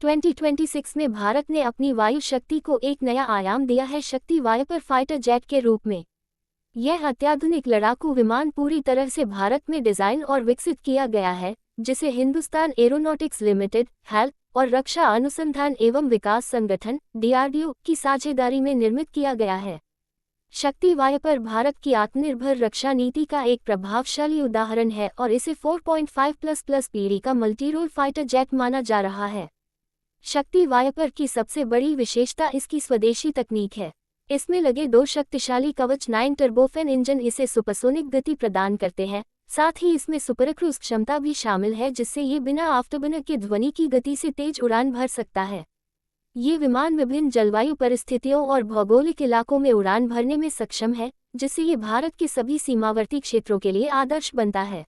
2026 में भारत ने अपनी वायु शक्ति को एक नया आयाम दिया है शक्ति वायपर फाइटर जेट के रूप में। यह अत्याधुनिक लड़ाकू विमान पूरी तरह से भारत में डिजाइन और विकसित किया गया है, जिसे हिंदुस्तान एरोनॉटिक्स लिमिटेड (हैल) और रक्षा अनुसंधान एवं विकास संगठन (DRDO) की साझेदारी में निर्मित किया गया है। शक्ति वायपर भारत की आत्मनिर्भर रक्षा नीति का एक प्रभावशाली उदाहरण है और इसे 4.5+ पीढ़ी का मल्टीरोल फाइटर जेट माना जा रहा है। शक्ति वायपर की सबसे बड़ी विशेषता इसकी स्वदेशी तकनीक है। इसमें लगे दो शक्तिशाली कवच 9 टर्बोफैन इंजन इसे सुपरसोनिक गति प्रदान करते हैं। साथ ही इसमें सुपरक्रूज क्षमता भी शामिल है, जिससे ये बिना आफ्टरबर्नर के ध्वनि की गति से तेज उड़ान भर सकता है। ये विमान विभिन्न जलवायु परिस्थितियों और भौगोलिक इलाकों में उड़ान भरने में सक्षम है, जिससे ये भारत के सभी सीमावर्ती क्षेत्रों के लिए आदर्श बनता है।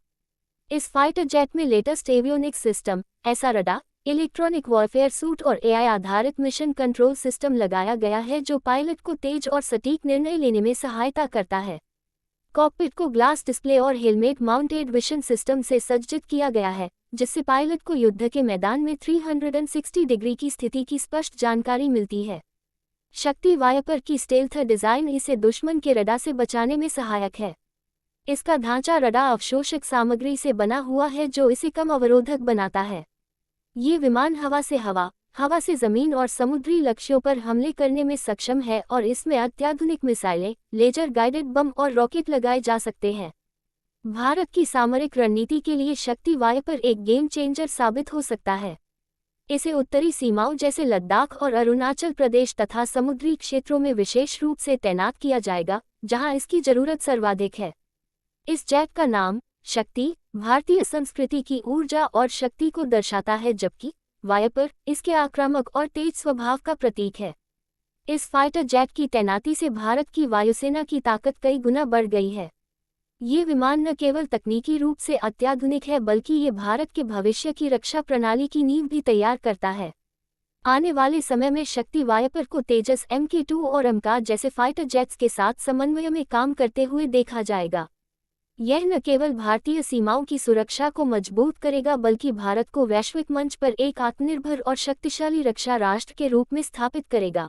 इस फाइटर जेट में लेटेस्ट एवियोनिक्स सिस्टम, ऐसा रडार, इलेक्ट्रॉनिक वॉरफेयर सूट और AI आधारित मिशन कंट्रोल सिस्टम लगाया गया है, जो पायलट को तेज और सटीक निर्णय लेने में सहायता करता है। कॉकपिट को ग्लास डिस्प्ले और हेलमेट माउंटेड विजन सिस्टम से सज्जित किया गया है, जिससे पायलट को युद्ध के मैदान में 360 डिग्री की स्थिति की स्पष्ट जानकारी मिलती है। शक्ति वायपर की स्टेल्थ डिजाइन इसे दुश्मन के रडार से बचाने में सहायक है। इसका ढांचा रडार अवशोषक सामग्री से बना हुआ है, जो इसे कम अवरोधक बनाता है। ये विमान हवा से जमीन और समुद्री लक्ष्यों पर हमले करने में सक्षम है और इसमें अत्याधुनिक मिसाइलें, लेजर गाइडेड बम और रॉकेट लगाए जा सकते हैं। भारत की सामरिक रणनीति के लिए शक्ति वायपर एक गेम चेंजर साबित हो सकता है। इसे उत्तरी सीमाओं जैसे लद्दाख और अरुणाचल प्रदेश तथा समुद्री क्षेत्रों में विशेष रूप से तैनात किया जाएगा, जहां इसकी जरूरत सर्वाधिक है। इस जेट का नाम शक्ति भारतीय संस्कृति की ऊर्जा और शक्ति को दर्शाता है, जबकि वायपर इसके आक्रामक और तेज स्वभाव का प्रतीक है। इस फाइटर जेट की तैनाती से भारत की वायुसेना की ताकत कई गुना बढ़ गई है। ये विमान न केवल तकनीकी रूप से अत्याधुनिक है, बल्कि ये भारत के भविष्य की रक्षा प्रणाली की नींव भी तैयार करता है। आने वाले समय में शक्ति वायपर को तेजस MK2 और MCAR जैसे फाइटर जेट्स के साथ समन्वय में काम करते हुए देखा जाएगा। यह न केवल भारतीय सीमाओं की सुरक्षा को मजबूत करेगा, बल्कि भारत को वैश्विक मंच पर एक आत्मनिर्भर और शक्तिशाली रक्षा राष्ट्र के रूप में स्थापित करेगा।